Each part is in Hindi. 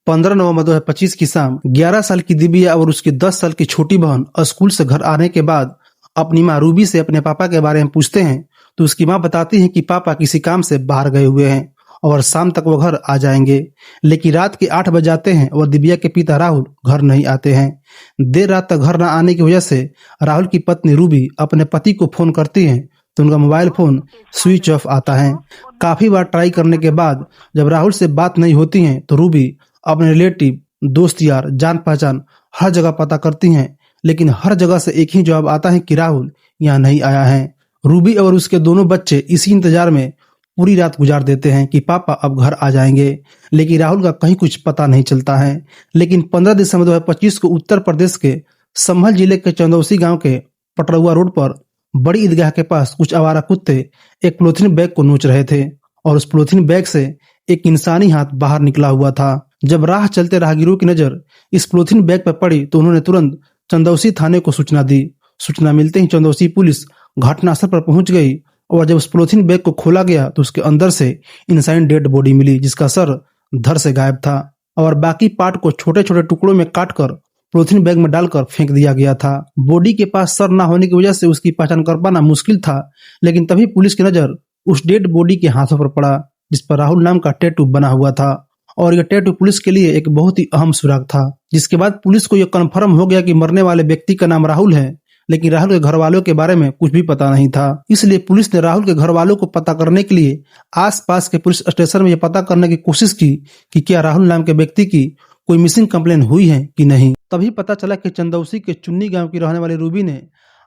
15 नवंबर 2025 की शाम 11 साल की दिव्या और उसकी 10 साल की छोटी बहन स्कूल से घर आने के बाद अपनी माँ रूबी से अपने पापा के बारे में पूछते हैं तो उसकी माँ बताती है कि पापा किसी काम से बाहर गए हुए हैं और शाम तक वो घर आ जाएंगे। लेकिन रात के 8 बज जाते हैं और दिव्या के पिता राहुल घर नहीं आते हैं। देर रात तक घर न आने की वजह से राहुल की पत्नी रूबी अपने पति को फोन करती हैं तो उनका मोबाइल फोन स्विच ऑफ आता है। काफी बार ट्राई करने के बाद जब राहुल से बात नहीं होती है तो रूबी अपने रिलेटिव, दोस्त यार, जान पहचान हर जगह पता करती हैं, लेकिन हर जगह से एक ही जवाब आता है कि राहुल यहाँ नहीं आया है। रूबी और उसके दोनों बच्चे इसी इंतजार में पूरी रात गुजार देते हैं कि पापा अब घर आ जाएंगे, लेकिन राहुल का कहीं कुछ पता नहीं चलता है। लेकिन 15 दिसंबर 2025 को उत्तर प्रदेश के संभल जिले के चंदौसी गांव के पटरौआ रोड पर बड़ी ईदगाह के पास कुछ आवारा कुत्ते एक पॉलीथीन बैग को नोच रहे थे और उस पॉलीथीन बैग से एक इंसानी हाथ बाहर निकला हुआ था। जब राह चलते राहगीरों की नजर इस पॉलीथीन बैग पर पड़ी तो उन्होंने तुरंत चंदौसी थाने को सूचना दी। सूचना मिलते ही चंदौसी पुलिस घटनास्थल पर पहुंच गई और जब उस पॉलीथीन बैग को खोला गया तो उसके अंदर से इंसानी डेड बॉडी मिली जिसका सर धड़ से गायब था और बाकी पार्ट को छोटे छोटे टुकड़ों में काटकर पॉलीथीन बैग में डालकर फेंक दिया गया था। बॉडी के पास सर न होने की वजह से उसकी पहचान कर पाना मुश्किल था, लेकिन तभी पुलिस की नजर उस डेड बॉडी के हाथों पर पड़ा जिस पर राहुल नाम का टैटू बना हुआ था और यह टैटू पुलिस के लिए एक बहुत ही अहम सुराग था। जिसके बाद पुलिस को यह कन्फर्म हो गया कि मरने वाले व्यक्ति का नाम राहुल है, लेकिन राहुल के घर वालों के बारे में कुछ भी पता नहीं था। इसलिए पुलिस ने राहुल के घर वालों को पता करने के लिए आसपास के पुलिस स्टेशन में यह पता करने की कोशिश की कि क्या राहुल नाम के व्यक्ति की कोई मिसिंग कंप्लेन हुई है कि नहीं। तभी पता चला कि चंदौसी के चुन्नी गांव की रहने वाली रूबी ने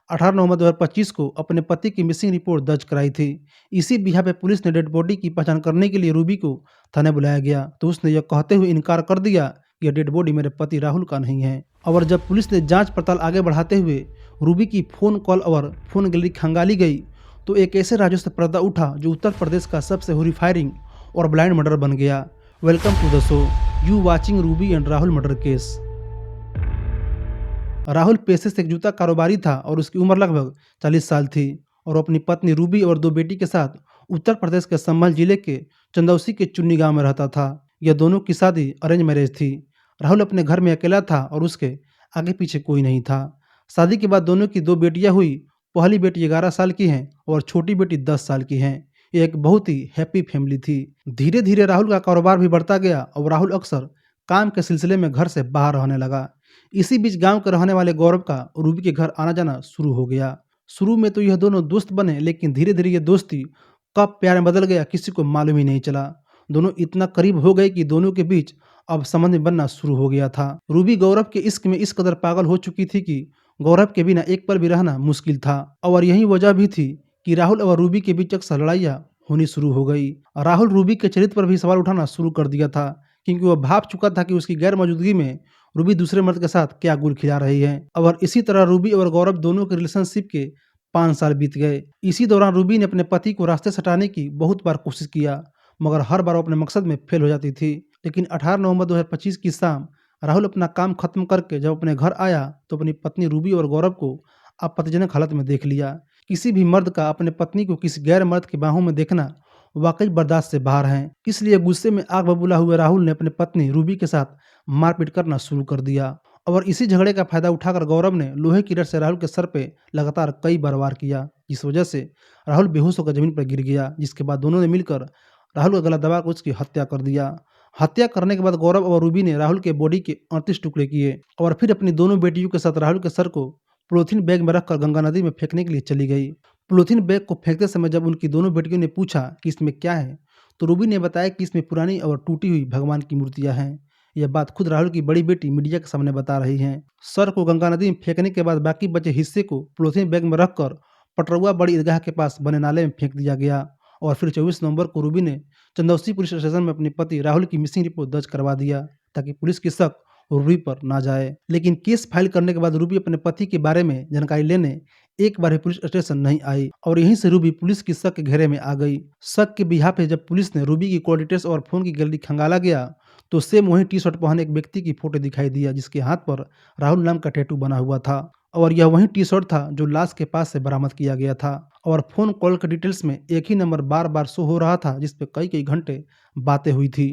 18 नवंबर 2025 को अपने पति की मिसिंग रिपोर्ट दर्ज कराई थी। इसी बिहा पे पुलिस ने डेड बॉडी की पहचान करने के लिए रूबी को थाने बुलाया गया तो उसने यह कहते हुए इनकार कर दिया कि यह डेड बॉडी मेरे पति राहुल का नहीं है। और जब पुलिस ने जांच पड़ताल आगे बढ़ाते हुए रूबी की फोन कॉल और फोन गैलरी खंगाली गई तो एक ऐसे राज्यों से पर्दा उठा जो उत्तर प्रदेश का सबसे हॉरिफायरिंग और ब्लाइंड मर्डर बन गया। Welcome to the show, you watching Ruby and Rahul murder case. Rahul पेशे से एक जूता कारोबारी था और उसकी उम्र लगभग 40 साल थी और अपनी पत्नी रूबी और 2 बेटी के साथ उत्तर प्रदेश के संभल जिले के चंदौसी के चुन्नी गांव में रहता था। यह दोनों की शादी अरेंज मैरिज थी। राहुल अपने घर में अकेला था और उसके आगे पीछे कोई नहीं था। शादी के बाद दोनों की 2 बेटियां हुई। पहली बेटी 11 साल की है और छोटी बेटी 10 साल की है। ये एक बहुत ही हैप्पी फैमिली थी। धीरे धीरे राहुल का कारोबार भी बढ़ता गया और राहुल अक्सर काम के सिलसिले में घर से बाहर रहने लगा। इसी बीच गांव के रहने वाले गौरव का रूबी के घर आना जाना शुरू हो गया। शुरू में तो यह दोनों दोस्त बने, लेकिन धीरे धीरे ये दोस्ती कब प्यार में बदल गया किसी को मालूम ही नहीं चला। दोनों इतना करीब हो गए कि दोनों के बीच अब संबंध बनना शुरू हो गया था। रूबी गौरव के इश्क में इस कदर पागल हो चुकी थी कि गौरव के बिना एक पल भी रहना मुश्किल था और यही वजह भी थी कि राहुल और रूबी के बीच अक्सर लड़ाइयाँ होनी शुरू हो गई। राहुल रूबी के चरित्र पर भी सवाल उठाना शुरू कर दिया था क्योंकि वह भाप चुका था कि उसकी गैर मौजूदगी में रूबी दूसरे मर्द के साथ क्या गुल खिला रही है। और इसी तरह रूबी और गौरव दोनों के रिलेशनशिप के 5 साल बीत गए। इसी दौरान रूबी ने अपने पति को रास्ते से हटाने की बहुत बार कोशिश किया, मगर हर बार वो अपने मकसद में फेल हो जाती थी। लेकिन 18 नवंबर 2025 की शाम राहुल अपना काम खत्म करके जब अपने घर आया तो अपनी पत्नी रूबी और गौरव को आपत्तिजनक हालत में देख लिया। किसी भी मर्द का अपने पत्नी को किसी गैर मर्द की बाहों में देखना वाकई बर्दाश्त से बाहर है। इसलिए गुस्से में आग बबूला हुए राहुल ने अपनी पत्नी रूबी के साथ मारपीट करना शुरू कर दिया और इसी झगड़े का फायदा उठाकर गौरव ने लोहे की रड से राहुल के सर पे लगातार कई बार वार किया, जिस वजह से राहुल बेहोश होकर जमीन पर गिर गया। जिसके बाद दोनों ने मिलकर राहुल का गला दबाकर उसकी हत्या कर दिया। हत्या करने के बाद गौरव और रूबी ने राहुल के बॉडी के 38 टुकड़े किए और फिर अपनी दोनों बेटियों के साथ राहुल के सर को पॉलीथीन बैग में रखकर गंगा नदी में फेंकने के लिए चली गई। पॉलीथीन बैग को फेंकते समय जब उनकी दोनों बेटियों ने पूछा कि इसमें क्या है तो रूबी ने बताया कि इसमें पुरानी और टूटी हुई भगवान की मूर्तियां हैं। यह बात खुद राहुल की बड़ी बेटी मीडिया के सामने बता रही हैं। सर को गंगा नदी में फेंकने के बाद बाकी बचे हिस्से को पॉलीथीन बैग में रखकर पटरौआ बड़ी ईदगाह के पास बने नाले में फेंक दिया गया और फिर 24 नवंबर को रूबी ने चंदौसी पुलिस स्टेशन में अपने पति राहुल की मिसिंग रिपोर्ट दर्ज करवा दिया ताकि पुलिस की शक रूबी पर ना जाए। लेकिन केस फाइल करने के बाद रूबी अपने पति के बारे में जानकारी लेने एक बार भी पुलिस स्टेशन नहीं आई और यहीं से रूबी पुलिस की शक के घेरे में आ गई। शक के बिहा पे जब पुलिस ने रूबी की कॉल डिटेल्स और फोन की गैलरी खंगाला गया तो सेम वही टी शर्ट पहने एक व्यक्ति की फोटो दिखाई दिया जिसके हाथ पर राहुल नाम का टैटू बना हुआ था और यह वही टी शर्ट था जो लाश के पास से बरामद किया गया था। और फोन कॉल के डिटेल्स में एक ही नंबर बार बार शो हो रहा था जिसपे कई कई घंटे बातें हुई थी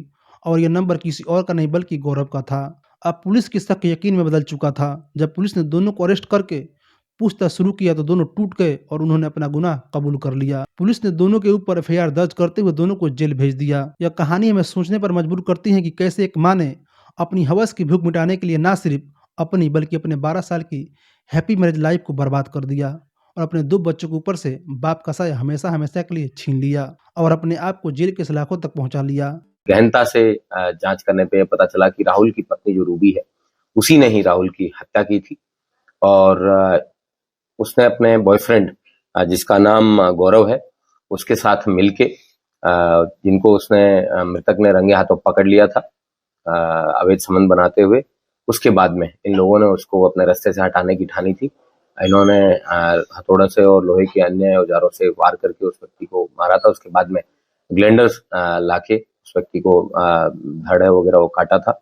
और यह नंबर किसी और का नहीं बल्कि गौरव का था। अब पुलिस की शक यकीन में बदल चुका था। जब पुलिस ने दोनों को अरेस्ट करके पूछताछ शुरू किया तो दोनों टूट गए और उन्होंने अपना गुनाह कबूल कर लिया। पुलिस ने दोनों के ऊपर एफआईआर दर्ज करते हुए दोनों को जेल भेज दिया। यह कहानी हमें सोचने पर मजबूर करती है कि कैसे एक माँ ने अपनी हवस की भूख मिटाने के लिए ना सिर्फ अपनी बल्कि अपने 12 साल की हैप्पी मैरिज लाइफ को बर्बाद कर दिया और अपने 2 बच्चों के ऊपर से बाप का साया हमेशा हमेशा के लिए छीन लिया और अपने आप को जेल के सलाखों तक पहुंचा लिया। गहनता से जांच करने पे पता चला कि राहुल की पत्नी जो रूबी है, उसी ने ही राहुल की हत्या की थी और उसने अपने बॉयफ्रेंड जिसका नाम गौरव है, उसके साथ मिलके जिनको उसने मृतक ने रंगे हाथों पकड़ लिया था अवैध संबंध बनाते हुए। उसके बाद में इन लोगों ने उसको अपने रास्ते से हटाने की ठानी थी। इन्होंने हथौड़े से और लोहे के अन्य औजारों से वार करके उस व्यक्ति को मारा था। उसके बाद में ग्लेंडर्स लाके उस व्यक्ति को धड़ वगैरह वो काटा था।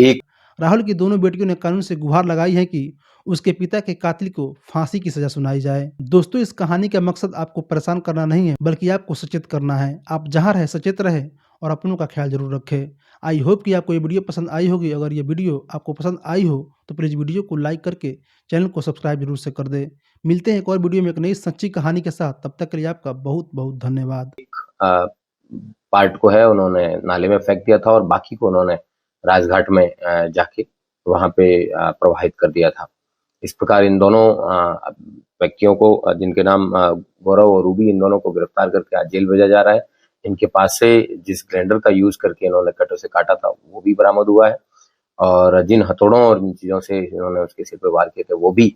एक राहुल की दोनों बेटियों ने कानून से गुहार लगाई है कि उसके पिता के कातिल को फांसी की सजा सुनाई जाए। दोस्तों, इस कहानी का मकसद आपको परेशान करना नहीं है बल्कि आपको सचेत करना है। आप जहां रहे सचेत रहे और अपनों का ख्याल जरूर रखें। आई होप कि आपको ये वीडियो पसंद आई होगी। अगर ये वीडियो आपको पसंद आई हो तो प्लीज़ वीडियो को लाइक करके चैनल को सब्सक्राइब जरूर से कर दे। मिलते हैं एक और वीडियो में एक नई सच्ची कहानी के साथ। तब तक के लिए आपका बहुत बहुत धन्यवाद। पार्ट को है उन्होंने नाले में फेंक दिया था और बाकी को उन्होंने राजघाट में जाके वहां पे प्रवाहित कर दिया था। इस प्रकार इन दोनों व्यक्तियों को, जिनके नाम गौरव और रूबी, इन दोनों को गिरफ्तार करके आज जेल भेजा जा रहा है। इनके पास से जिस ग्राइंडर का यूज करके इन्होंने कटों से काटा था वो भी बरामद हुआ है और जिन हथौड़ों और जिन चीजों से इन्होंने उसके सिर पे वार किए थे वो भी